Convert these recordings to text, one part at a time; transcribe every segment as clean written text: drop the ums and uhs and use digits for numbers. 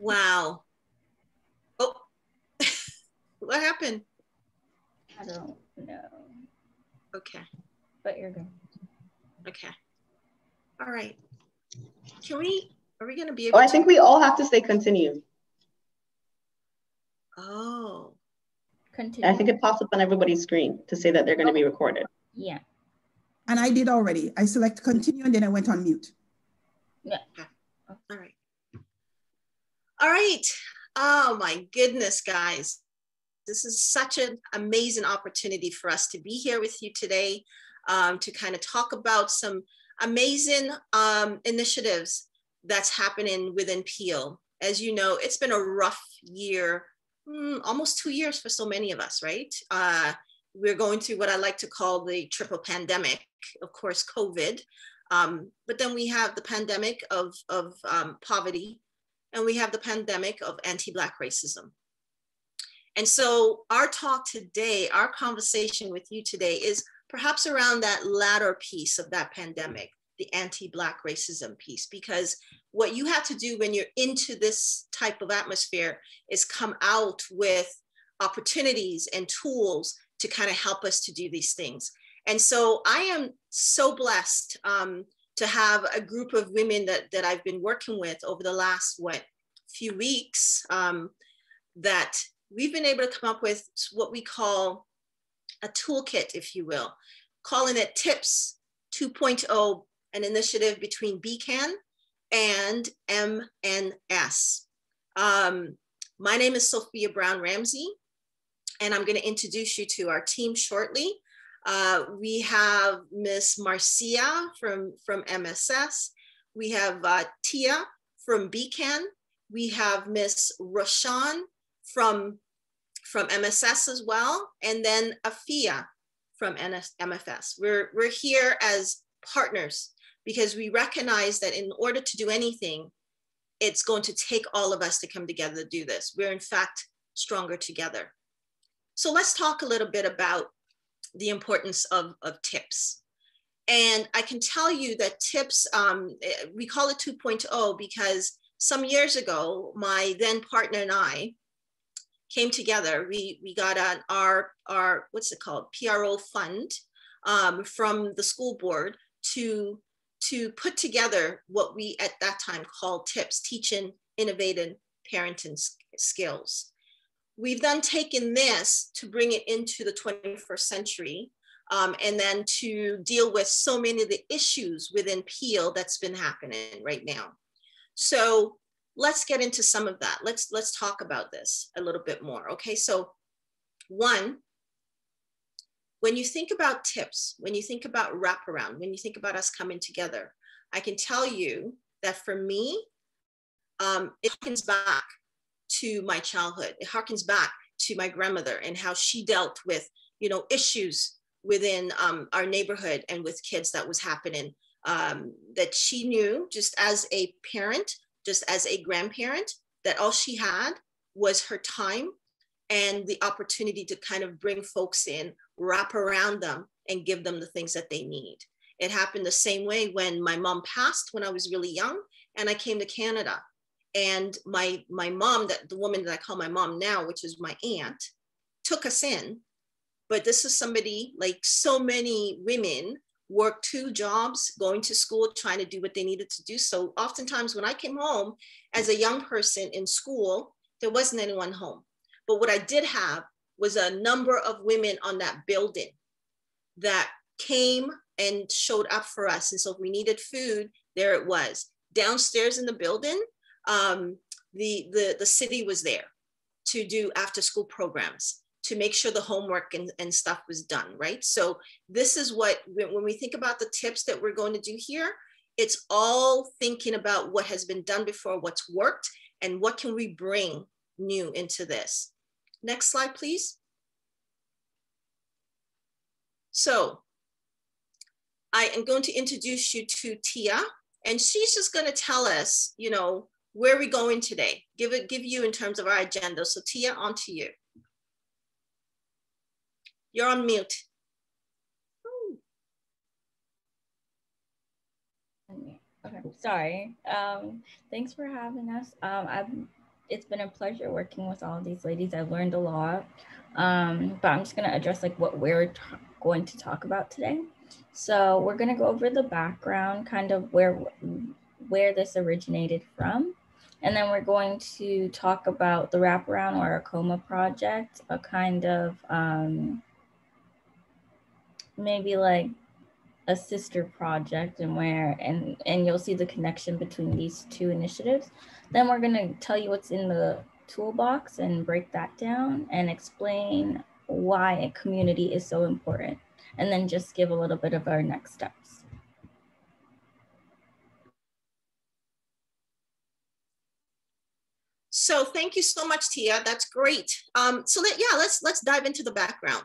Wow. Oh, what happened? I don't know. Okay. But you're good. Okay. All right. Are we going to be able I think we all have to say continue. Oh. Continue. I think it pops up on everybody's screen to say that they're going to be recorded. Yeah. And I did already. I select continue and then I went on mute. Yeah. Okay. All right. All right. Oh my goodness, guys. This is such an amazing opportunity for us to be here with you today, to kind of talk about some amazing initiatives that's happening within Peel. As you know, it's been a rough year, almost 2 years for so many of us, right? We're going through what I like to call the triple pandemic, of course, COVID, but then we have the pandemic of poverty, and we have the pandemic of anti-Black racism. And so our talk today, our conversation with you today is perhaps around that latter piece of that pandemic, the anti-Black racism piece, because what you have to do when you're into this type of atmosphere is come out with opportunities and tools to kind of help us to do these things. And so I am so blessed to have a group of women that I've been working with over the last, few weeks, that we've been able to come up with what we call a toolkit, if you will, calling it TIPS 2.0, an initiative between BCAN and MNS. My name is Sophia Brown Ramsay, and I'm going to introduce you to our team shortly. We have Miss Marcia from MSS. We have Tia from BCAN. We have Miss Rashawn from MSS as well, and then Afia from MFS. We're here as partners because we recognize that in order to do anything, it's going to take all of us to come together to do this. We're in fact stronger together. So let's talk a little bit about the importance of TIPS. And I can tell you that TIPS, we call it 2.0 because some years ago, my then partner and I came together. We got our what's it called, PRO fund from the school board to put together what we at that time called TIPS, Teaching Innovative Parenting Skills. We've then taken this to bring it into the 21st century, and then to deal with so many of the issues within Peel that's been happening right now. So let's get into some of that. Let's talk about this a little bit more. Okay, so one, when you think about TIPS, when you think about wraparound, when you think about us coming together, I can tell you that for me, it harkens back to my childhood. It harkens back to my grandmother and how she dealt with, issues within our neighborhood and with kids that was happening, that she knew just as a parent, just as a grandparent, that all she had was her time and the opportunity to kind of bring folks in, wrap around them, and give them the things that they need. It happened the same way when my mom passed when I was really young and I came to Canada. And my mom, the woman that I call my mom now, which is my aunt, took us in. But this is somebody, like so many women, worked 2 jobs, going to school, trying to do what they needed to do. So oftentimes when I came home as a young person in school, there wasn't anyone home. But what I did have was a number of women on that building that came and showed up for us. And so if we needed food, there it was. Downstairs in the building, the city was there to do after school programs, to make sure the homework and stuff was done, right? So this is what, when we think about the tips that we're going to do here, it's all thinking about what has been done before, what's worked, and what can we bring new into this. Next slide, please. So I am going to introduce you to Tia, and she's just going to tell us, where are we going today? Give you in terms of our agenda. So Tia, on to you. You're on mute. Okay, sorry. Thanks for having us. I'm it's been a pleasure working with all these ladies. I've learned a lot. But I'm just going to address like what we're going to talk about today. So we're going to go over the background, kind of where this originated from. And then we're going to talk about the wraparound or a coma project, a kind of maybe like a sister project, and you'll see the connection between these two initiatives. Then we're going to tell you what's in the toolbox and break that down and explain why a community is so important, and then just give a little bit of our next steps. So thank you so much, Tia. That's great. Let's dive into the background.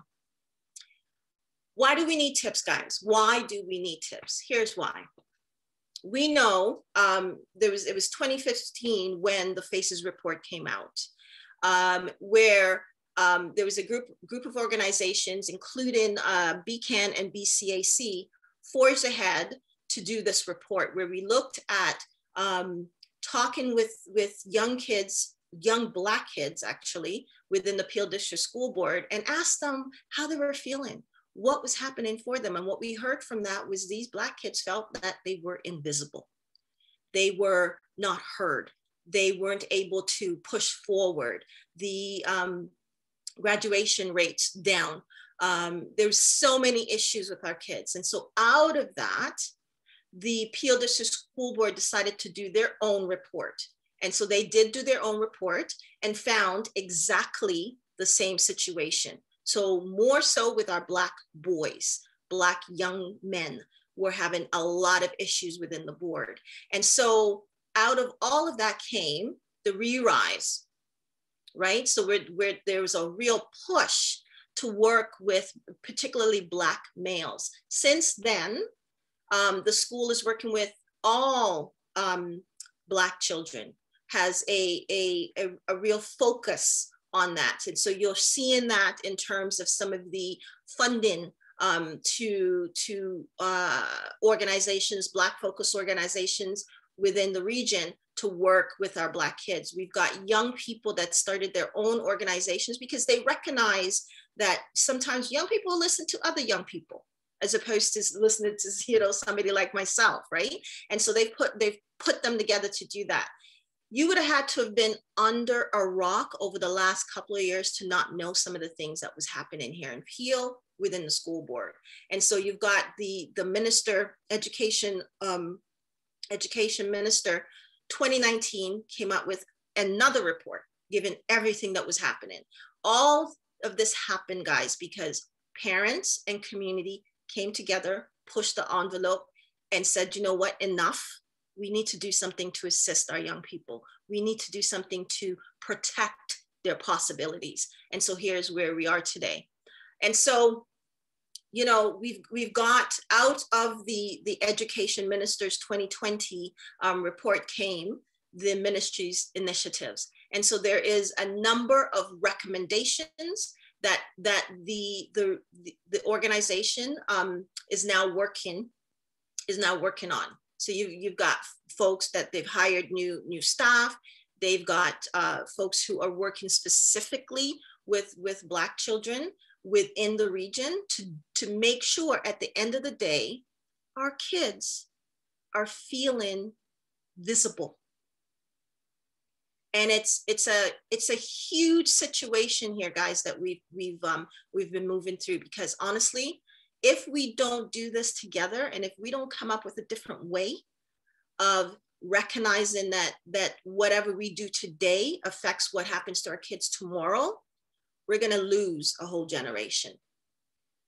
Why do we need tips, guys? Why do we need tips? Here's why. We know it was 2015 when the FACES report came out, where there was a group of organizations, including BCAN and BCAC, forged ahead to do this report, where we looked at talking with young kids, young Black kids actually, within the Peel District School Board, and asked them how they were feeling, what was happening for them. And what we heard from that was these Black kids felt that they were invisible. They were not heard. They weren't able to push forward. The graduation rates down. There's so many issues with our kids. And so out of that, the Peel District School Board decided to do their own report. And so they did do their own report and found exactly the same situation. So more so with our Black boys, Black young men, were having a lot of issues within the board. And so out of all of that came the re-rise, right? So there was a real push to work with particularly Black males. Since then, the school is working with all Black children, has a real focus on that. And so you're seeing that in terms of some of the funding to organizations, Black focused organizations within the region to work with our Black kids. We've got young people that started their own organizations because they recognize that sometimes young people listen to other young people as opposed to listening to somebody like myself, right? And so they've put them together to do that. You would have had to have been under a rock over the last couple of years to not know some of the things that was happening here in Peel within the school board. And so you've got the minister, education minister, 2019 came out with another report, given everything that was happening. All of this happened, guys, because parents and community came together, pushed the envelope and said, you know what, enough. We need to do something to assist our young people. We need to do something to protect their possibilities. And so here's where we are today. And so, you know, we've got out of the education minister's 2020 report came the ministry's initiatives. And so there is a number of recommendations that the organization is now working on. So you've got folks that they've hired new staff. They've got folks who are working specifically with Black children within the region to make sure at the end of the day, our kids are feeling visible. And it's a huge situation here, guys, that we've been moving through, because honestly, if we don't do this together, and if we don't come up with a different way of recognizing that whatever we do today affects what happens to our kids tomorrow, we're going to lose a whole generation.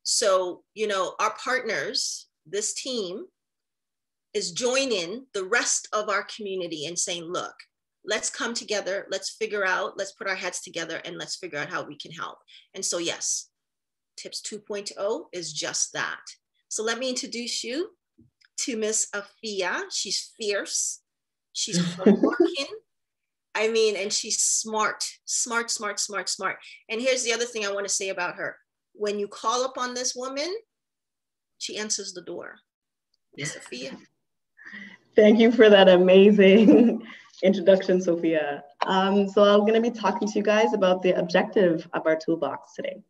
So, you know, our partners, this team, is joining the rest of our community and saying, look, let's come together, let's put our heads together and let's figure out how we can help. And so yes, Tips 2.0 is just that. So let me introduce you to Miss Sophia. She's fierce, she's hardworking, I mean, and she's smart. And here's the other thing I want to say about her. When you call upon this woman, she answers the door. Sophia. Thank you for that amazing Introduction, Sophia. So I'm going to be talking to you guys about the objective of our toolbox today.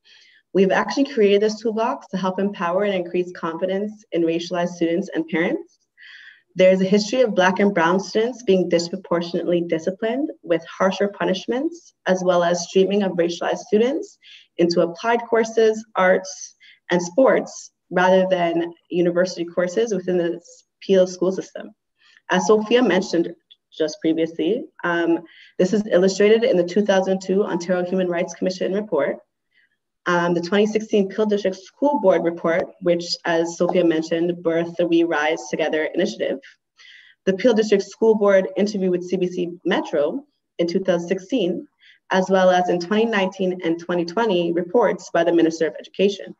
We've actually created this toolbox to help empower and increase confidence in racialized students and parents. There's a history of Black and Brown students being disproportionately disciplined with harsher punishments, as well as streaming of racialized students into applied courses, arts, and sports, rather than university courses within the PO school system. As Sophia mentioned just previously, this is illustrated in the 2002 Ontario Human Rights Commission report, the 2016 Peel District School Board report, which, as Sophia mentioned, birthed the We Rise Together initiative, the Peel District School Board interview with CBC Metro in 2016, as well as in 2019 and 2020 reports by the Minister of Education.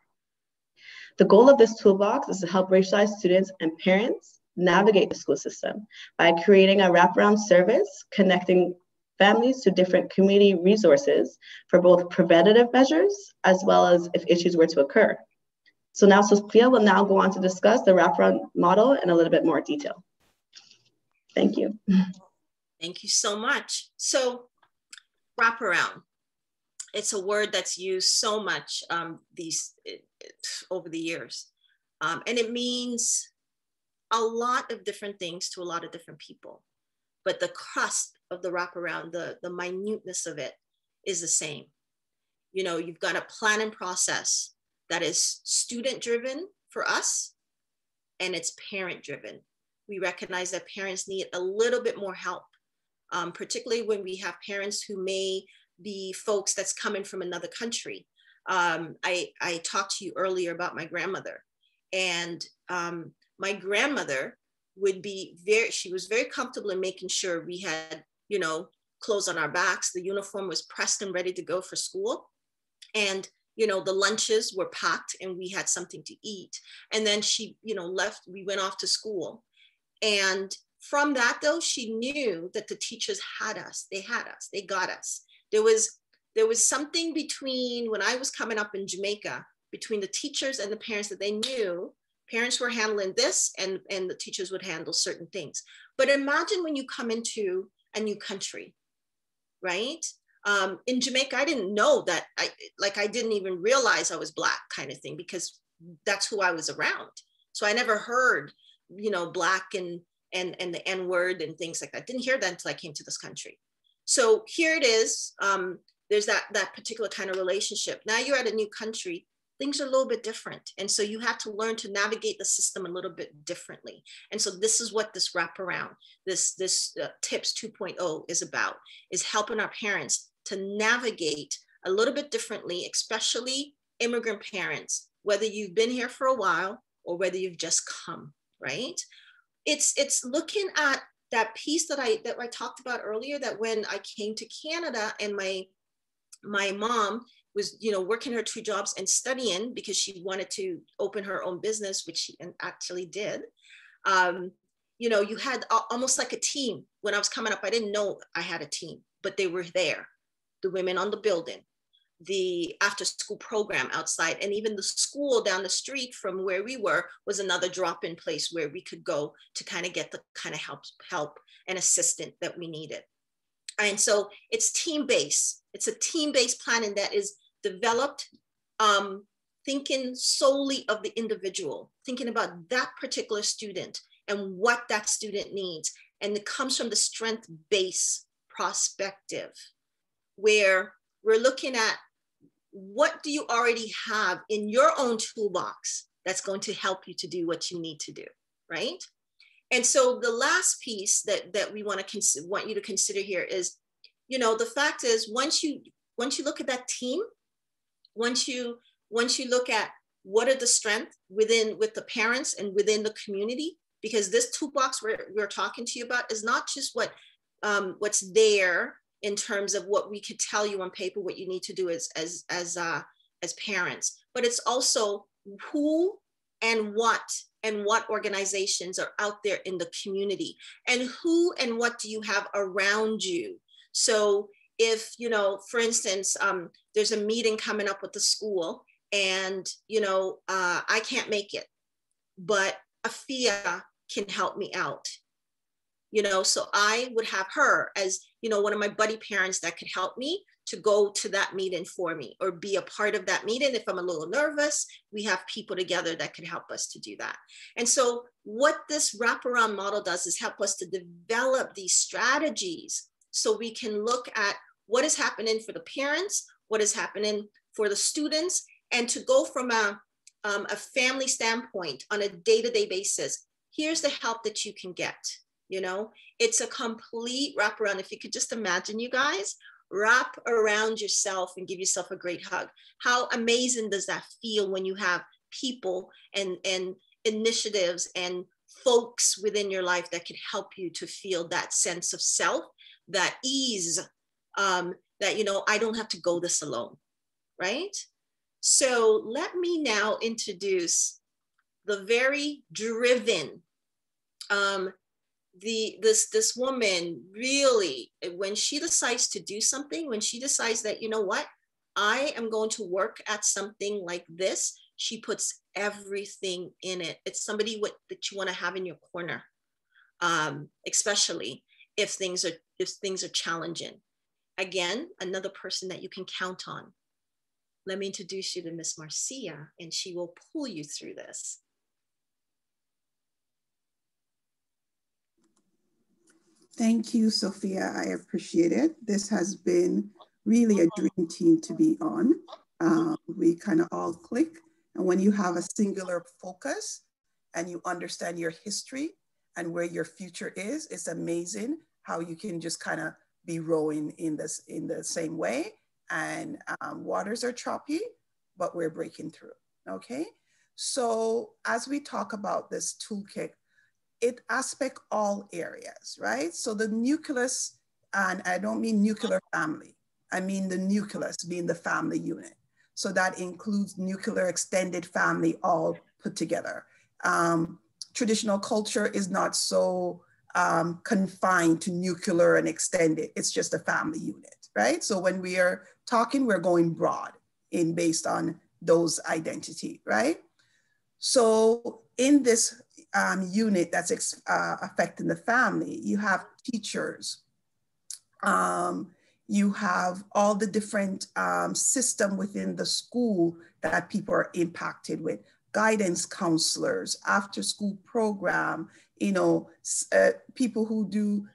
The goal of this toolbox is to help racialized students and parents navigate the school system by creating a wraparound service connecting families to different community resources for both preventative measures as well as if issues were to occur. So now Sophia will now go on to discuss the wraparound model in a little bit more detail. Thank you. Thank you so much. So wraparound, it's a word that's used so much over the years. And it means a lot of different things to a lot of different people. But the crust of the wraparound, the minuteness of it is the same. You know, you've got a plan and process that is student driven for us, and it's parent driven. We recognize that parents need a little bit more help, particularly when we have parents who may be folks that's coming from another country. I talked to you earlier about my grandmother, and my grandmother would be she was very comfortable in making sure we had, you know, clothes on our backs. The uniform was pressed and ready to go for school. And, you know, the lunches were packed and we had something to eat. And then she, you know, left, we went off to school. And from that though, she knew that the teachers had us, they got us. There was something between when I was coming up in Jamaica, between the teachers and the parents, that they knew parents were handling this and the teachers would handle certain things. But imagine when you come into a new country, right? In Jamaica, I didn't know that, I didn't even realize I was Black kind of thing, because that's who I was around. So I never heard, you know, Black and the N word and things like that. Didn't hear that until I came to this country. So here it is. There's that particular kind of relationship. Now you're at a new country, things are a little bit different. And so you have to learn to navigate the system a little bit differently. And so this is what this wraparound, this TIPS 2.0 is about, is helping our parents to navigate a little bit differently, especially immigrant parents, whether you've been here for a while or whether you've just come, right? It's looking at that piece that I talked about earlier, that when I came to Canada and my mom was, you know, working her 2 jobs and studying because she wanted to open her own business, which she actually did. You know, you had almost like a team. When I was coming up, I didn't know I had a team, but they were there. The women on the building, the after school program outside, and even the school down the street from where we were was another drop-in place where we could go to kind of get the kind of help and assistance that we needed. And so it's team-based. It's a team-based planning that is developed thinking solely of the individual, thinking about that particular student and what that student needs. And it comes from the strength-based perspective, where we're looking at what do you already have in your own toolbox that's going to help you to do what you need to do, right? And so the last piece that we want you to consider here is, you know, the fact is once you look at that team, once you look at what are the strengths with the parents and within the community, because this toolbox we're talking to you about is not just what's there in terms of what we could tell you on paper what you need to do as parents, but it's also who and what organizations are out there in the community, and who and what do you have around you. So if, you know, for instance, there's a meeting coming up with the school and, you know, I can't make it, but Afia can help me out. you know, so I would have her as, you know, one of my buddy parents that could help me to go to that meeting for me or be a part of that meeting. If I'm a little nervous, we have people together that can help us to do that. And so what this wraparound model does is help us to develop these strategies so we can look at what is happening for the parents, what is happening for the students, and to go from a family standpoint on a day-to-day basis. Here's the help that you can get. You know, it's a complete wraparound. If you could just imagine, you guys, wrap around yourself and give yourself a great hug. How amazing does that feel when you have people and initiatives and folks within your life that can help you to feel that sense of self, that ease, that, you know, I don't have to go this alone, right? So let me now introduce the very driven, this woman really, when she decides to do something, when she decides that, you know what, I am going to work at something like this, she puts everything in it. It's somebody that you want to have in your corner, especially if things are challenging. Again, another person that you can count on. Let me introduce you to Miss Marcia, and she will pull you through this. Thank you, Sophia. I appreciate it. This has been really a dream team to be on. We kind of all click. And when you have a singular focus and you understand your history and where your future is, it's amazing how you can just kind of be rowing in the same way. And waters are choppy, but we're breaking through, okay? So as we talk about this toolkit, it aspect all areas, right? So the nucleus, and I don't mean nuclear family, I mean the nucleus being the family unit. So that includes nuclear extended family all put together. Traditional culture is not so confined to nuclear and extended, it's just a family unit, right? So when we are talking, we're going broad based on those identity, right? So in this unit that's affecting the family, you have teachers, you have all the different system within the school that people are impacted with, guidance counselors, after school program, you know, people who do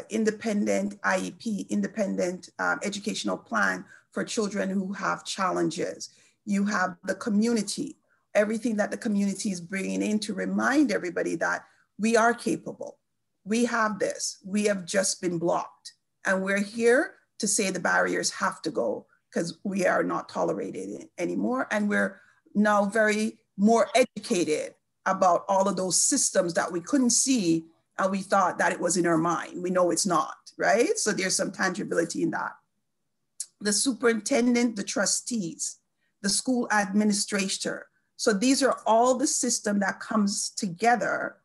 independent IEP, independent educational plan for children who have challenges. You have the community, everything that the community is bringing in to remind everybody that we are capable. We have this, we have just been blocked. And we're here to say the barriers have to go because we are not tolerated anymore. And we're now very more educated about all of those systems that we couldn't see and we thought that it was in our mind. We know it's not, right? So there's some tangibility in that. The superintendent, the trustees, the school administrator. So these are all the system that comes together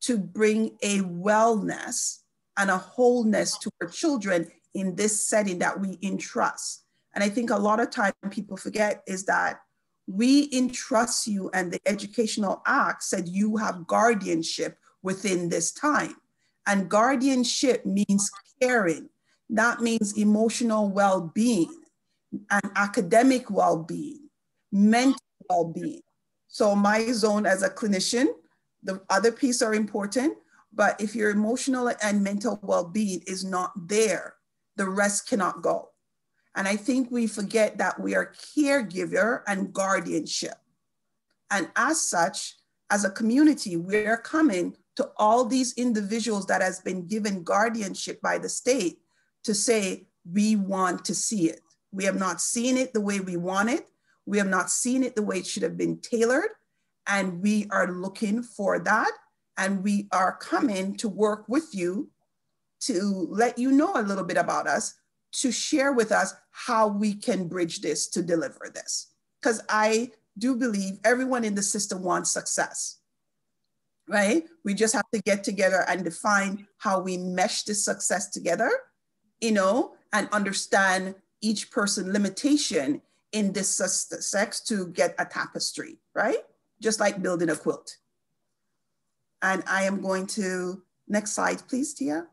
to bring a wellness and a wholeness to our children in this setting that we entrust. And I think a lot of time people forget is that we entrust you, and the Educational Act said you have guardianship within this time. And guardianship means caring. That means emotional well-being and academic well-being, mental well-being. So my zone as a clinician, the other piece are important, but if your emotional and mental well-being is not there, the rest cannot go. And I think we forget that we are caregiver and guardianship. And as such, as a community, we're coming to all these individuals that has been given guardianship by the state to say, we want to see it. We have not seen it the way we want it. We have not seen it the way it should have been tailored. And we are looking for that. And we are coming to work with you to let you know a little bit about us, to share with us how we can bridge this to deliver this. Because I do believe everyone in the system wants success, right? We just have to get together and define how we mesh this success together, you know, and understand each person's limitation in this sex to get a tapestry, right? Just like building a quilt. And I am going to, next slide, please, Tia.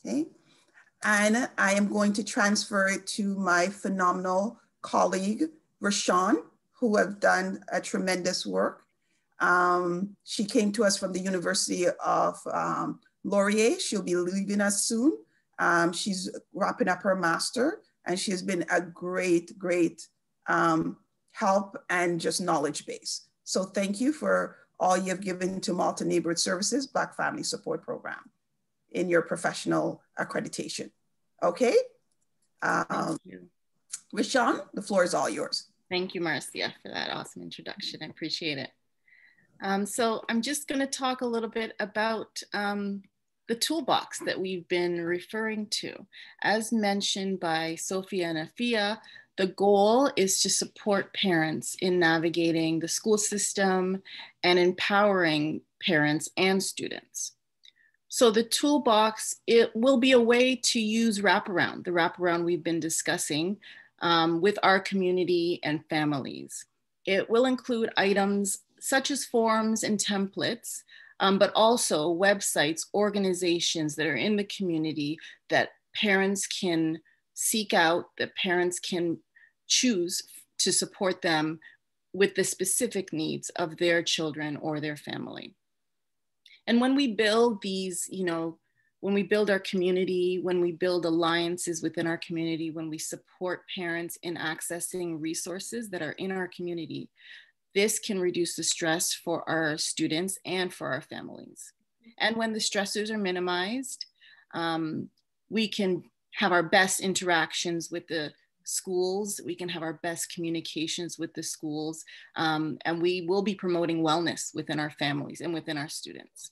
Okay. And I am going to transfer it to my phenomenal colleague, Rashawn, who have done a tremendous work. She came to us from the University of Laurier. She'll be leaving us soon. She's wrapping up her master, and she has been a great help and just knowledge base. So thank you for all you have given to Malton Neighborhood Services Black Family Support Program in your professional accreditation. Okay? Thank you. Rashawn, the floor is all yours. Thank you, Marcia, for that awesome introduction. I appreciate it. So I'm just going to talk a little bit about the toolbox that we've been referring to. As mentioned by Sophia and Afia, the goal is to support parents in navigating the school system and empowering parents and students. So the toolbox, it will be a way to use wraparound, the wraparound we've been discussing with our community and families. It will include items such as forms and templates, but also websites, organizations that are in the community that parents can seek out, that parents can choose to support them with the specific needs of their children or their family. And when we build these, when we build our community, when we build alliances within our community, when we support parents in accessing resources that are in our community, this can reduce the stress for our students and for our families. And when the stressors are minimized, we can have our best interactions with the schools, we can have our best communications with the schools, and we will be promoting wellness within our families and within our students.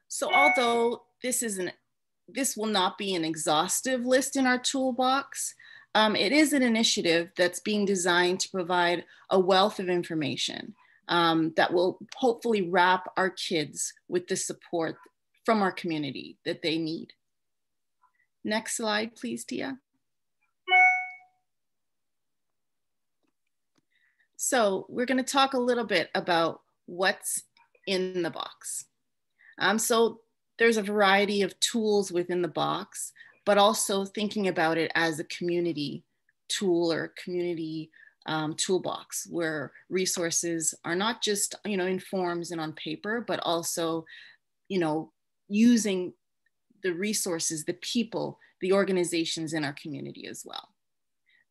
So although this will not be an exhaustive list in our toolbox, it is an initiative that's being designed to provide a wealth of information that will hopefully wrap our kids with the support from our community that they need. Next slide, please, Tia. So we're going to talk a little bit about what's in the box. So there's a variety of tools within the box, but also thinking about it as a community tool or community toolbox where resources are not just, in forms and on paper, but also, using the resources, the people, the organizations in our community as well.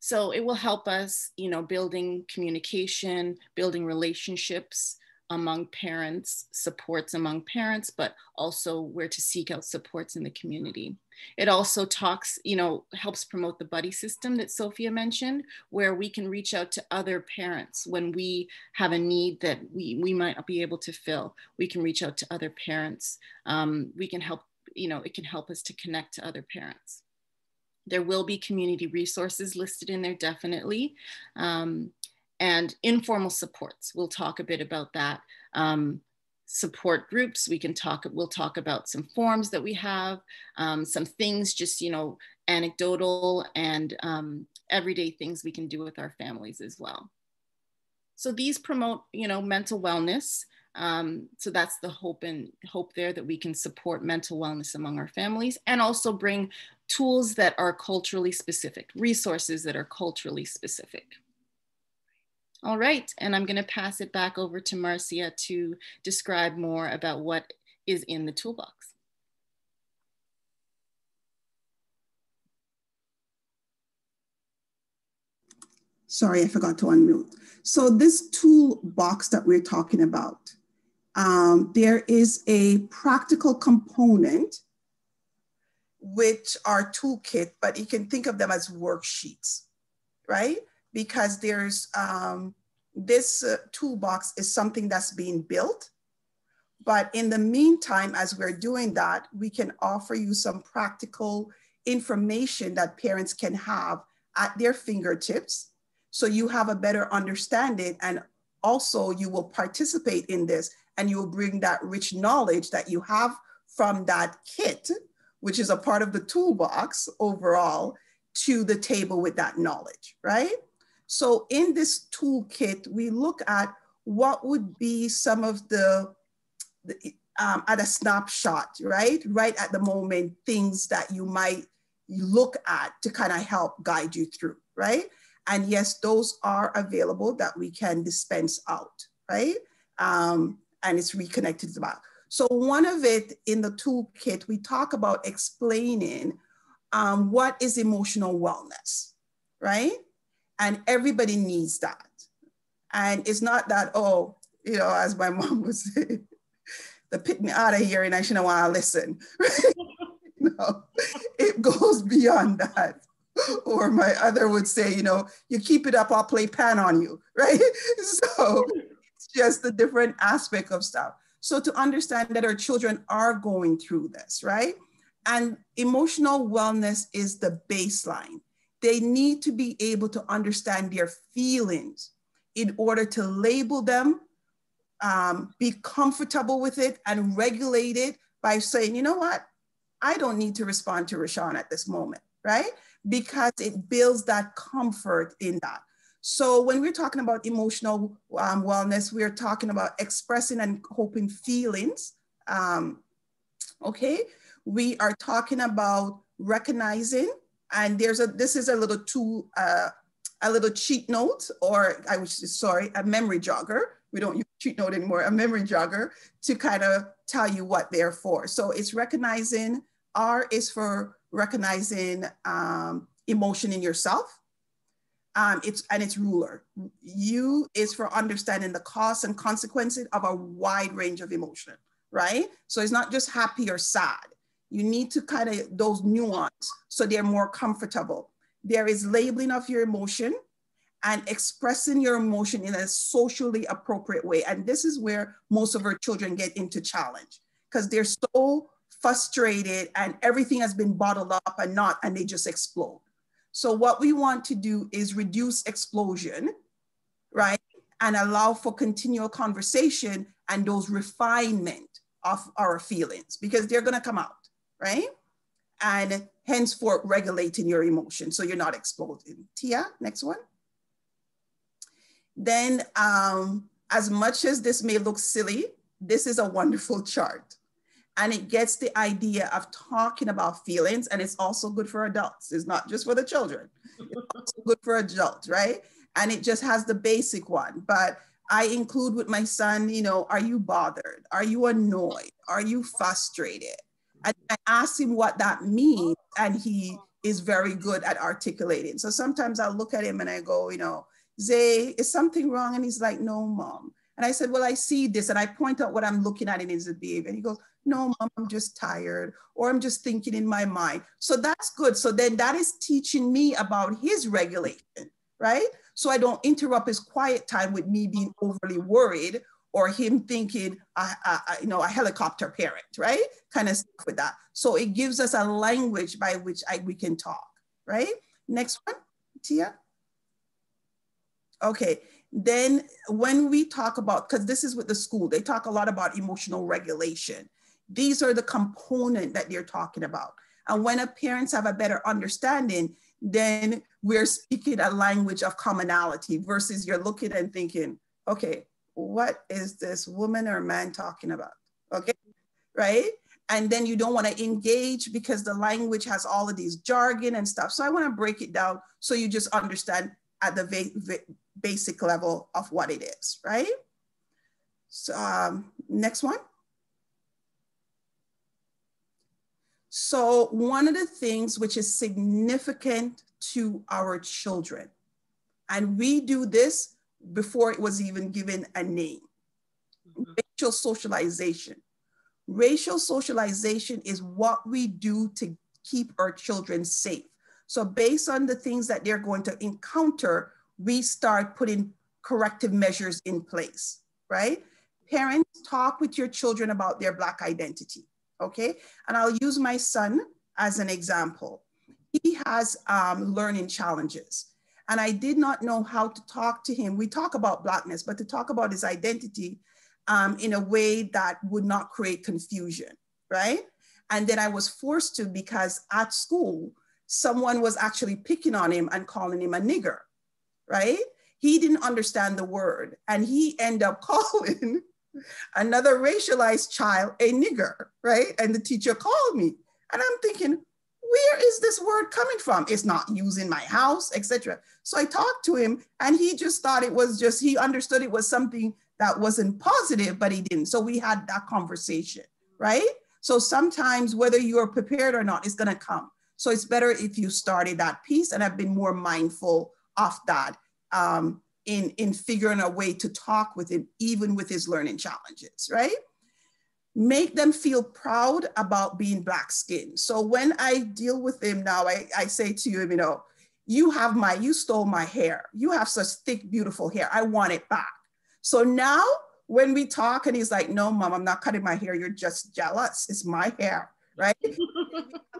So it will help us, building communication, building relationships among parents, supports among parents, but also where to seek out supports in the community. It also talks, helps promote the buddy system that Sophia mentioned, where we can reach out to other parents when we have a need that we might not be able to fill. We can reach out to other parents. We can help, it can help us to connect to other parents. There will be community resources listed in there, definitely. And informal supports, we'll talk a bit about that. Support groups, we'll talk about some forms that we have, some things just, anecdotal and everyday things we can do with our families as well. So these promote, mental wellness. So that's the hope there, that we can support mental wellness among our families and also bring tools that are culturally specific, resources that are culturally specific. All right, and I'm going to pass it back over to Marcia to describe more about what is in the toolbox. Sorry, I forgot to unmute. So this toolbox that we're talking about, there is a practical component which are toolkit, but you can think of them as worksheets, right? Because there's, this toolbox is something that's being built. But in the meantime, as we're doing that, we can offer you some practical information that parents can have at their fingertips. So you have a better understanding, and also you will participate in this and you will bring that rich knowledge that you have from that kit, which is a part of the toolbox overall, to the table with that knowledge, right? So in this toolkit, we look at what would be some of the at a snapshot, right? Right at the moment, things that you might look at to kind of help guide you through, right? And yes, those are available that we can dispense out, right? And it's reconnected to the back. So one of it in the toolkit, we talk about explaining what is emotional wellness, right? And everybody needs that. And it's not that, oh, you know, as my mom would say, the pick me out of here and I shouldn't want to listen. No, it goes beyond that. Or my other would say, you know, you keep it up, I'll play pan on you, right? So it's just a different aspect of stuff. So to understand that our children are going through this, right? And emotional wellness is the baseline. They need to be able to understand their feelings in order to label them, be comfortable with it, and regulate it by saying, you know what? I don't need to respond to Rashawn at this moment, right? Because it builds that comfort in that. So when we're talking about emotional wellness, we're talking about expressing and coping feelings, okay? We are talking about recognizing, and this is a little tool, a little cheat note, or a memory jogger. We don't use cheat note anymore, a memory jogger to kind of tell you what they're for. So it's recognizing, R is for recognizing emotion in yourself. It's ruler. U is for understanding the costs and consequences of a wide range of emotion, right? So it's not just happy or sad. You need to kind of those nuance so they're more comfortable. There is labeling of your emotion and expressing your emotion in a socially appropriate way. And this is where most of our children get into challenge because they're so frustrated and everything has been bottled up and they just explode. So what we want to do is reduce explosion, right? And allow for continual conversation and those refinement of our feelings because they're gonna come out, right? And henceforth regulating your emotions so you're not exploding. Tia, next one. Then as much as this may look silly, this is a wonderful chart. And it gets the idea of talking about feelings, and it's also good for adults. It's not just for the children. It's also good for adults, right? And it just has the basic one. But I include with my son, you know, are you bothered? Are you annoyed? Are you frustrated? And I ask him what that means, and he is very good at articulating. So sometimes I'll look at him and I go, you know, Zay, is something wrong? And he's like, no, Mom. And I said, well, I see this. And I point out what I'm looking at in his behavior. And he goes, no, Mom, I'm just tired, or I'm just thinking in my mind. So that's good. So then that is teaching me about his regulation, right? So I don't interrupt his quiet time with me being overly worried or him thinking, you know, a helicopter parent, right? Kind of stuff with that. So it gives us a language by which we can talk, right? Next one, Tia. Okay, then when we talk about, because this is with the school, they talk a lot about emotional regulation. These are the component that they're talking about. And when parents have a better understanding, then we're speaking a language of commonality versus you're looking and thinking, okay, what is this woman or man talking about? Okay, right? And then you don't want to engage because the language has all of these jargon and stuff. So I want to break it down so you just understand at the basic level of what it is, right? So next one. So one of the things which is significant to our children, and we do this before it was even given a name, racial socialization. Racial socialization is what we do to keep our children safe. So based on the things that they're going to encounter, we start putting corrective measures in place, right? Parents, talk with your children about their Black identity, okay? And I'll use my son as an example. He has learning challenges. And I did not know how to talk to him. We talk about Blackness, but to talk about his identity in a way that would not create confusion, right? And then I was forced to because at school, someone was actually picking on him and calling him a nigger, right? He didn't understand the word, and he ended up calling another racialized child a nigger, right? And the teacher called me, and I'm thinking, where is this word coming from? It's not used in my house, etc. So I talked to him, and he just thought it was just, he understood it was something that wasn't positive, but he didn't. So we had that conversation, right? So sometimes whether you're prepared or not, it's gonna come. So it's better if you started that piece, and I've been more mindful of that in figuring a way to talk with him, even with his learning challenges, right? Make them feel proud about being black skinned. So when I deal with him now, I say to him, you know, you stole my hair. You have such thick, beautiful hair. I want it back. So now when we talk and he's like, no, mom, I'm not cutting my hair. You're just jealous. It's my hair, right?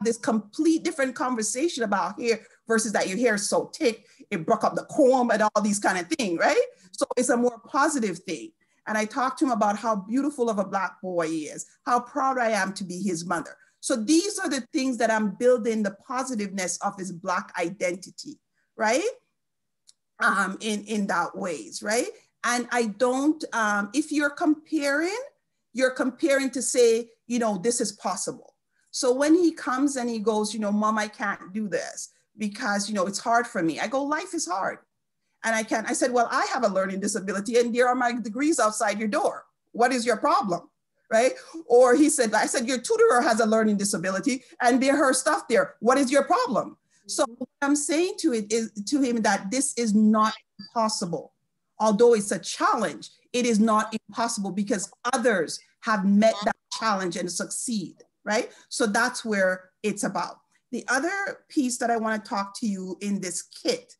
This complete different conversation about hair versus that your hair is so thick, it broke up the comb and all these kind of things, right? So it's a more positive thing. And I talked to him about how beautiful of a black boy he is, how proud I am to be his mother. So these are the things that I'm building the positiveness of his black identity, right? In that ways, right? And I don't, if you're comparing to say, you know, this is possible. So when he comes and he goes, you know, mom, I can't do this because, you know, it's hard for me. I go, life is hard. And I said, well, I have a learning disability and there are my degrees outside your door. What is your problem, right? Or I said, your tutor has a learning disability and there her stuff there. What is your problem? So what I'm saying to him that this is not impossible. Although it's a challenge, it is not impossible because others have met that challenge and succeed, right? So that's where it's about. The other piece that I want to talk to you in this kit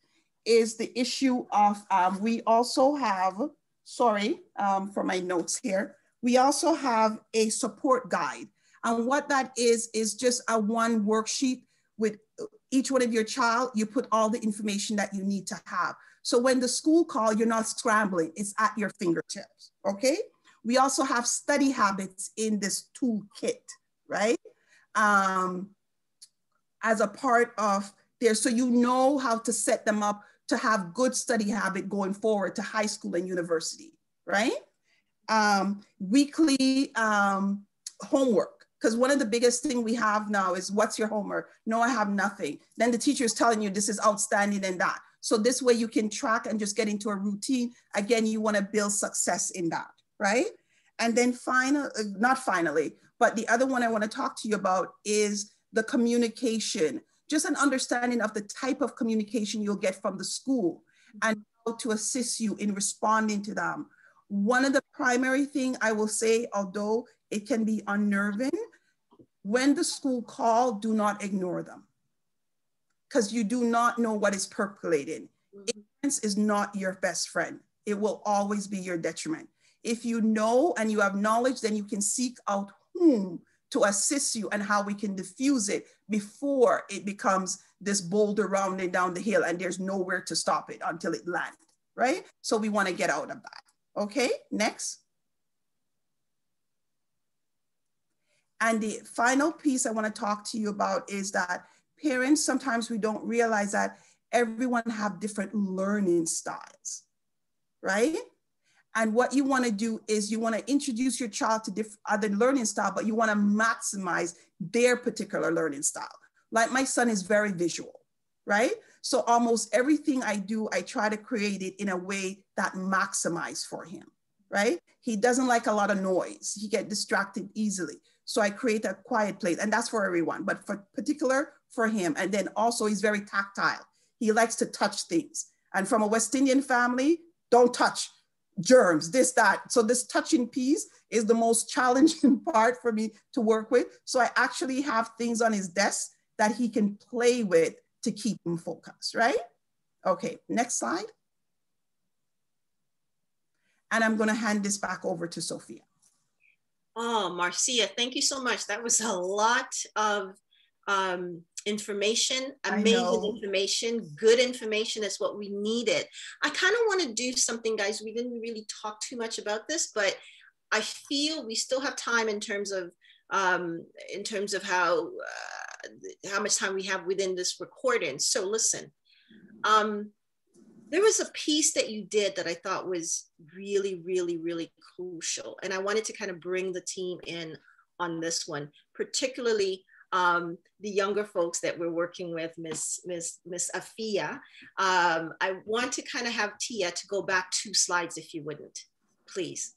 is the issue of, we also have, for my notes here, we also have a support guide. And what that is just a one worksheet with each one of your child, you put all the information that you need to have. So when the school call, you're not scrambling, it's at your fingertips, okay? We also have study habits in this toolkit, right? As a part of there, so you know how to set them up to have good study habit going forward to high school and university, right? Weekly homework, because one of the biggest thing we have now is what's your homework? No, I have nothing. Then the teacher is telling you this is outstanding and that. So this way you can track and just get into a routine. Again, you want to build success in that, right? And then not finally, but the other one I want to talk to you about is the communication, just an understanding of the type of communication you'll get from the school and how to assist you in responding to them. One of the primary thing I will say, although it can be unnerving, when the school call, do not ignore them, because you do not know what is percolating. Ignorance is not your best friend. It will always be your detriment. If you know and you have knowledge, then you can seek out whom to assist you and how we can diffuse it before it becomes this boulder rounding down the hill and there's nowhere to stop it until it lands, right? So we want to get out of that. Okay, next. And the final piece I want to talk to you about is that parents, sometimes we don't realize that everyone have different learning styles, right? And what you want to do is you want to introduce your child to other learning style, but you want to maximize their particular learning style. Like my son is very visual, right? So almost everything I do, I try to create it in a way that maximizes for him, right? He doesn't like a lot of noise. He gets distracted easily. So I create a quiet place, and that's for everyone, but for him. And then also he's very tactile. He likes to touch things. And from a West Indian family, don't touch germs, this, that. So this touching piece is the most challenging part for me to work with. So I actually have things on his desk that he can play with to keep him focused, right? Okay, next slide. And I'm gonna hand this back over to Sophia. Oh, Marcia, thank you so much. That was a lot of information, amazing information, good information is what we needed. I kind of want to do something, guys. We didn't really talk too much about this, but I feel we still have time in terms of how much time we have within this recording. So listen, there was a piece that you did that I thought was really, really, really crucial. And I wanted to kind of bring the team in on this one, particularly the younger folks that we're working with, Miss Sophia. I want to kind of have Tia to go back 2 slides, if you wouldn't, please.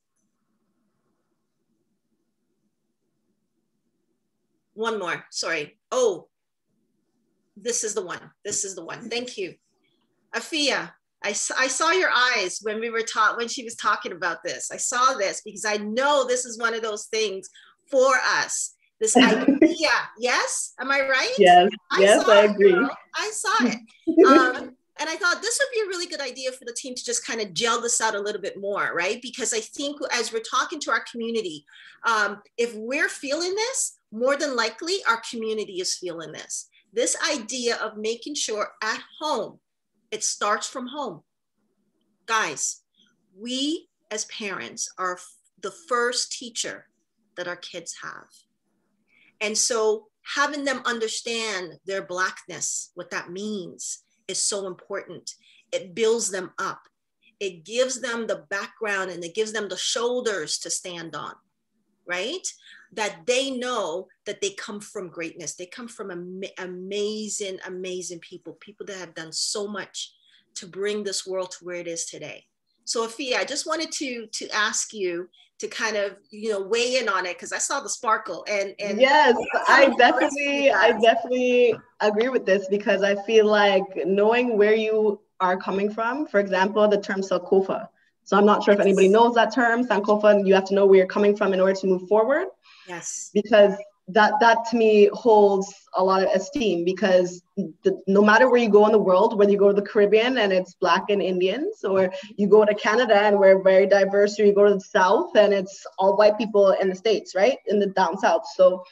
One more, sorry. Oh, this is the one. This is the one. Thank you. Afia, I saw your eyes when when she was talking about this. I saw this because I know this is one of those things for us. This idea, yes? Am I right? Yes, I agree. Girl. I saw it. And I thought this would be a really good idea for the team to just kind of gel this out a little bit more, right? Because I think as we're talking to our community, if we're feeling this, more than likely our community is feeling this. This idea of making sure at home, it starts from home. Guys, we as parents are the first teacher that our kids have. And so having them understand their Blackness, what that means, is so important. It builds them up. It gives them the background and it gives them the shoulders to stand on, right? That they know that they come from greatness. They come from amazing, amazing people that have done so much to bring this world to where it is today. So Sophia, I just wanted to ask you to kind of, weigh in on it, because I saw the sparkle and yes, I definitely agree with this, because I feel like knowing where you are coming from, for example, the term Sankofa. So I'm not sure if anybody knows that term, Sankofa, you have to know where you're coming from in order to move forward. Yes. Because that to me holds a lot of esteem, because no matter where you go in the world, whether you go to the Caribbean and it's Black and Indians, or you go to Canada and we're very diverse, or you go to the South and it's all white people in the States, right? In the down South. So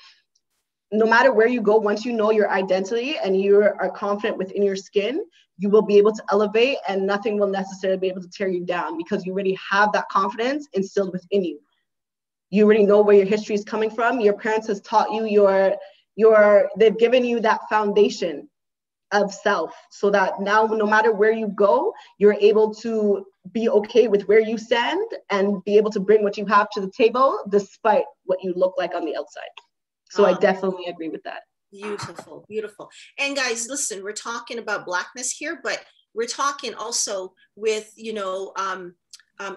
no matter where you go, once you know your identity and you are confident within your skin, you will be able to elevate, and nothing will necessarily be able to tear you down, because you already have that confidence instilled within you. You already know where your history is coming from. Your parents has taught you they've given you that foundation of self, so that now no matter where you go, you're able to be okay with where you stand and be able to bring what you have to the table despite what you look like on the outside. So I definitely agree with that. Beautiful, beautiful. And guys, listen, we're talking about Blackness here, but we're talking also with,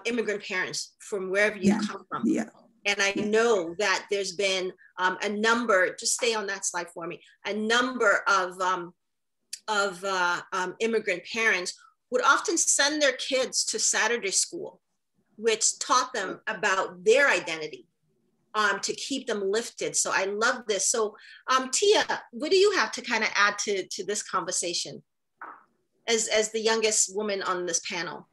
immigrant parents from wherever you come from. Yeah. And I know that there's been a number, just stay on that slide for me, a number of immigrant parents would often send their kids to Saturday school, which taught them about their identity, to keep them lifted. So I love this. So Tia, what do you have to kind of add to this conversation as the youngest woman on this panel?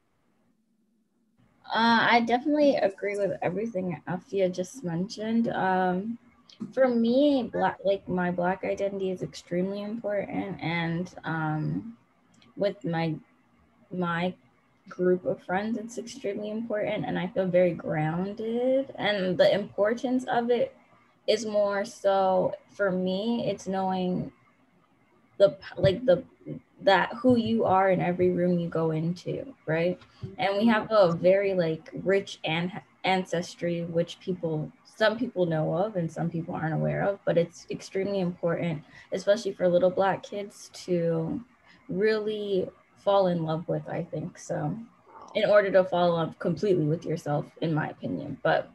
I definitely agree with everything Afia just mentioned. For me, my Black identity is extremely important, and with my group of friends, it's extremely important, and I feel very grounded. And the importance of it is more so for me, it's knowing that who you are in every room you go into, right? And we have a very rich ancestry, which some people know of and some people aren't aware of, but it's extremely important, especially for little Black kids, to really fall in love with, I think. So in order to fall in love completely with yourself, in my opinion, but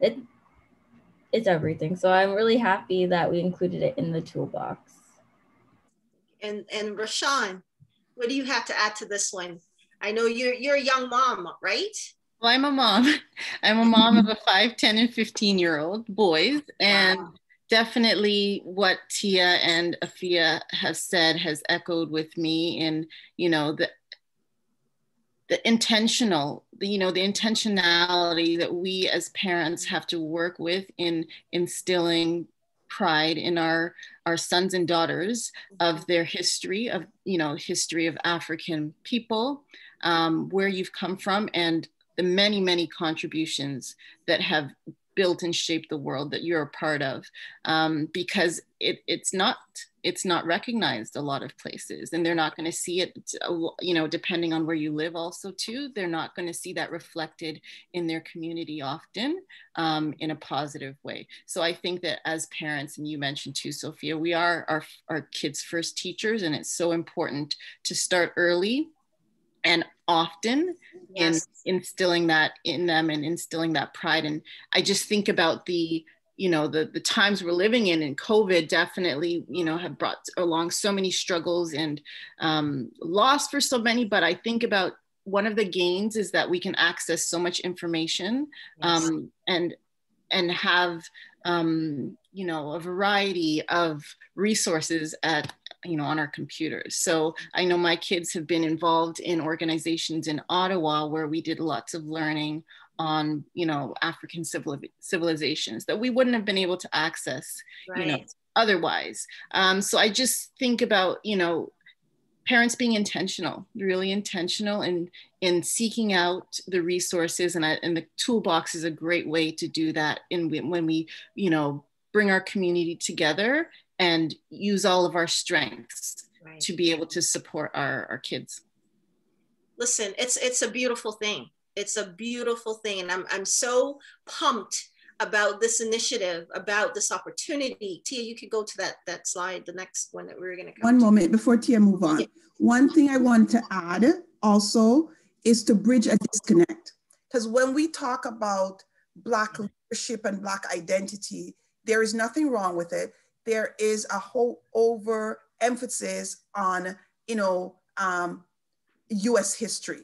it's everything. So I'm really happy that we included it in the toolbox. And Rashawn, what do you have to add to this one? I know you're a young mom, right? Well, I'm a mom. I'm a mom of a 5, 10, and 15-year-old boys. And definitely what Tia and Afia have said has echoed with me in, the intentionality that we as parents have to work with in instilling pride in our sons and daughters of their history of African people, where you've come from, and the many contributions that have built and shaped the world that you're a part of, because it's not recognized a lot of places, and they're not going to see it, you know, depending on where you live also too, they're not going to see that reflected in their community often, in a positive way. So I think that as parents, and you mentioned too, Sophia, we are our kids' first teachers, and it's so important to start early and often. Yes. In instilling that in them and instilling that pride. And I just think about the times we're living in, and COVID definitely, you know, have brought along so many struggles and loss for so many. But I think about one of the gains is that we can access so much information, yes. And have, you know, a variety of resources at, you know, on our computers. So I know my kids have been involved in organizations in Ottawa where we did lots of learning on, you know, African civilizations that we wouldn't have been able to access, right. You know, otherwise. So I just think about, you know, parents being intentional, really intentional in seeking out the resources, and the toolbox is a great way to do that. When we, you know, bring our community together and use all of our strengths, right. To be able to support our kids. Listen, it's a beautiful thing. It's a beautiful thing. And I'm so pumped about this initiative, about this opportunity. Tia, you could go to that slide, the next one that we're gonna come One to. moment before Tia move on. Yeah. One thing I want to add also is to bridge a disconnect. Because when we talk about Black leadership and Black identity, there is nothing wrong with it. There is a whole overemphasis on, you know, US history.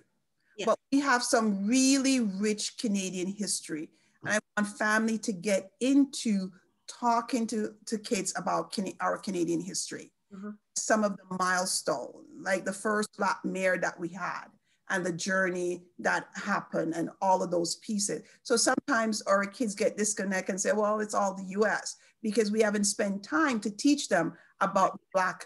Yeah. But we have some really rich Canadian history. And I want family to get into talking to kids about our Canadian history. Mm-hmm. Some of the milestones, like the first Black mayor that we had, and the journey that happened, and all of those pieces. So sometimes our kids get disconnected and say, well, it's all the US, because we haven't spent time to teach them about Black,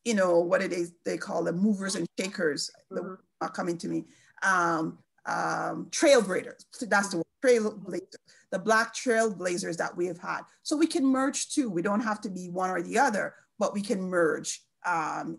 you know, what it is they call them, movers and shakers, mm-hmm. Are coming to me, trailblazers, that's the word, trailblazers, the Black trailblazers that we have had. So we can merge too. We don't have to be one or the other, but we can merge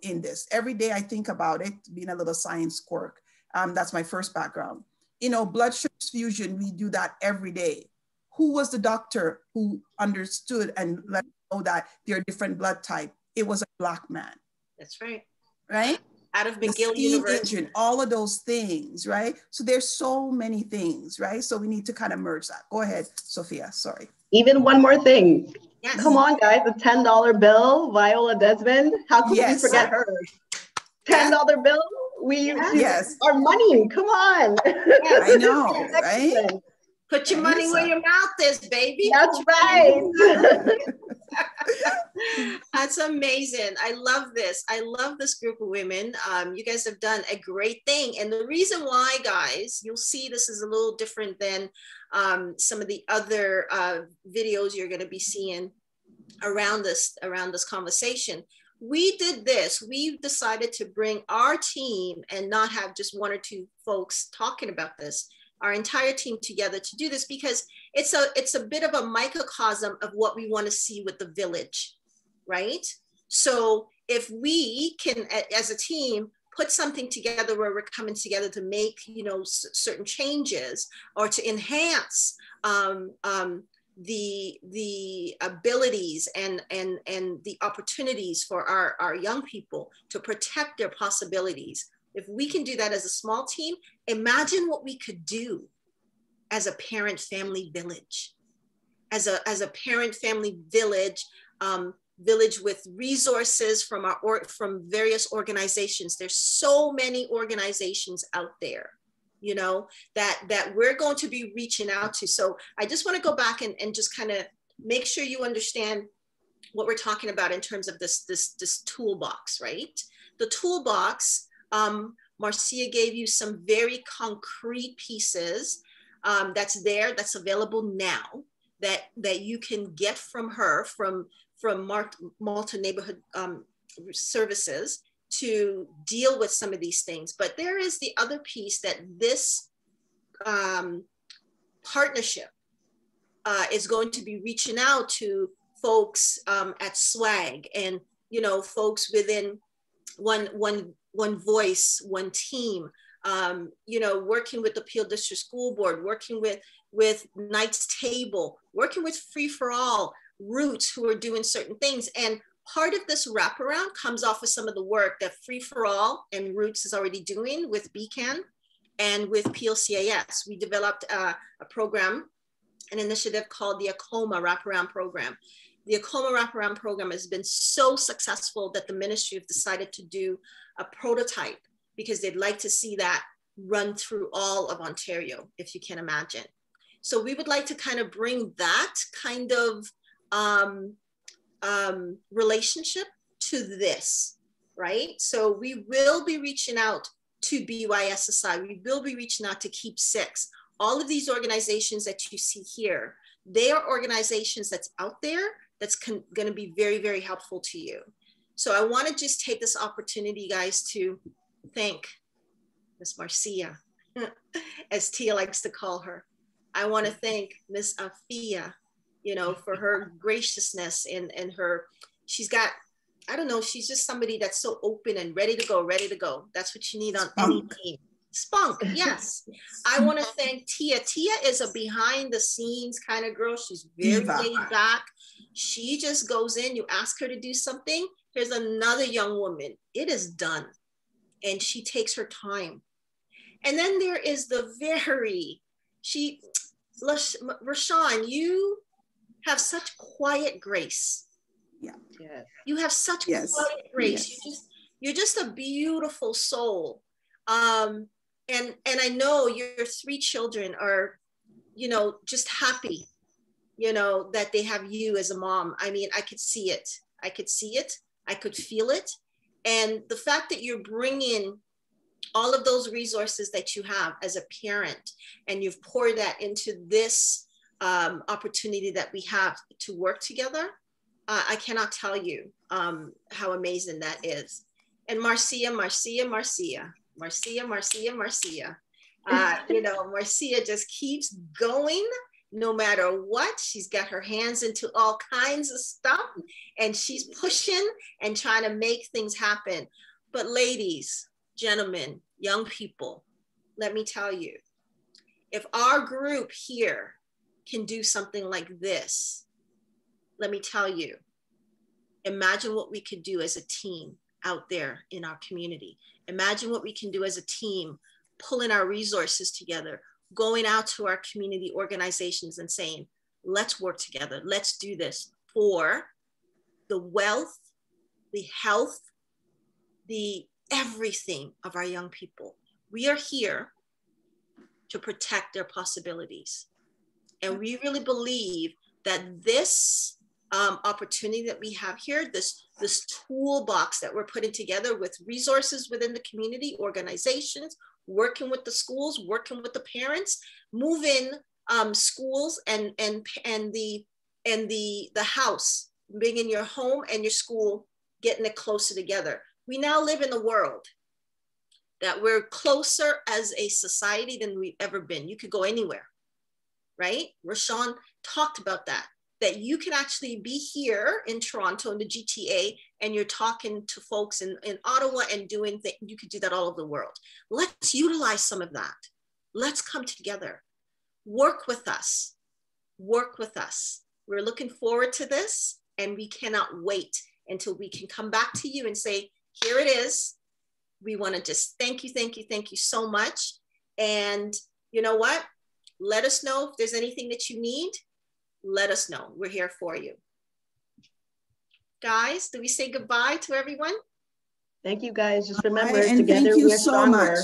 in this. Every day I think about it, being a little science quirk. That's my first background. You know, blood transfusion, we do that every day. Who was the doctor who understood and let us know that there are different blood types? It was a Black man. That's right. Right? Out of McGill University. Engine, all of those things, right? So there's so many things, right? So we need to kind of merge that. Go ahead, Sophia, sorry. Even one more thing. Yes. Come on, guys, the $10 bill, Viola Desmond. How could we forget her? $10 bill, yes. Our money, come on. I know, right? Put your money where your mouth is, baby. That's right. That's amazing. I love this. I love this group of women. You guys have done a great thing. And the reason why, guys, you'll see this is a little different than some of the other videos you're going to be seeing around this conversation. We did this. We've decided to bring our team and not have just one or two folks talking about this, our entire team together to do this, because it's a bit of a microcosm of what we want to see with the village, right? So if we can, as a team, put something together where we're coming together to make, you know, certain changes or to enhance the abilities and the opportunities for our young people to protect their possibilities. If we can do that as a small team, imagine what we could do as a parent family village, as a parent family village, village with resources from various organizations. There's so many organizations out there, you know, that we're going to be reaching out to. So I just want to go back and just kind of make sure you understand what we're talking about in terms of this toolbox, right? The toolbox, Marcia gave you some very concrete pieces that's there, that's available now, that you can get from her, from Malton Neighbourhood Services, to deal with some of these things. But there is the other piece that this partnership is going to be reaching out to folks at SWAG, and folks within one voice, one team, working with the Peel District School Board, working with Knight's Table, working with Free for All, Roots, who are doing certain things. And part of this wraparound comes off of some of the work that Free for All and Roots is already doing with BCAN and with PLCAS. We developed a program, an initiative called the ACOMA Wraparound Program. The ACOMA Wraparound Program has been so successful that the ministry have decided to do a prototype, because they'd like to see that run through all of Ontario, if you can imagine. So we would like to kind of bring that kind of relationship to this, right? So we will be reaching out to BYSSI. We will be reaching out to Keep Six. All of these organizations that you see here, they are organizations that's out there that's going to be very, very helpful to you. So I want to just take this opportunity, guys, to thank Miss Marcia, as Tia likes to call her. I want to thank Miss Sophia, for her graciousness and her, she's got, I don't know, she's just somebody that's so open and ready to go. That's what you need on any team. Spunk, yes. I want to thank Tia. Tia is a behind the scenes kind of girl. She's very laid back. She just goes in, you ask her to do something. Here's another young woman. It is done. And she takes her time. And then there is the Rashawn, you have such quiet grace. Yeah. Yes. You have such quiet grace. Yes. You're just a beautiful soul. And I know your three children are, just happy, that they have you as a mom. I mean, I could see it. I could feel it. And the fact that you're bringing all of those resources that you have as a parent, and you've poured that into this opportunity that we have to work together, I cannot tell you how amazing that is. And Marcia just keeps going no matter what. She's got her hands into all kinds of stuff, and she's pushing and trying to make things happen. But ladies, gentlemen, young people, let me tell you, if our group here can do something like this, let me tell you, imagine what we could do as a team out there in our community. Imagine what we can do as a team, pulling our resources together, going out to our community organizations and saying, let's work together. Let's do this for the wealth, the health, the everything of our young people. We are here to protect their possibilities. And we really believe that this opportunity that we have here, this toolbox that we're putting together with resources within the community, organizations, working with the schools, working with the parents, moving schools and the house, bringing your home and your school, getting it closer together. We now live in a world that we're closer as a society than we've ever been. You could go anywhere, right? Rashawn talked about that you can actually be here in Toronto in the GTA, and you're talking to folks in Ottawa and doing things. You could do that all over the world. Let's utilize some of that. Let's come together. Work with us. Work with us. We're looking forward to this, and we cannot wait until we can come back to you and say, here it is. We want to just thank you so much. And you know what? Let us know if there's anything that you need. Let us know. We're here for you. Guys, do we say goodbye to everyone? Thank you, guys. Just remember, and together thank you we are so stronger. much.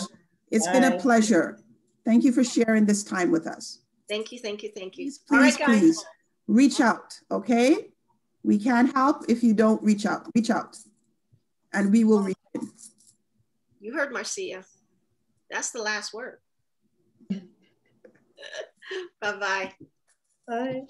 It's been a pleasure. Thank you for sharing this time with us. Thank you. Please, All right, guys. please reach out, okay? We can't help if you don't reach out. Reach out, and we will reach in. You heard Marcia. That's the last word. Bye-bye. Bye.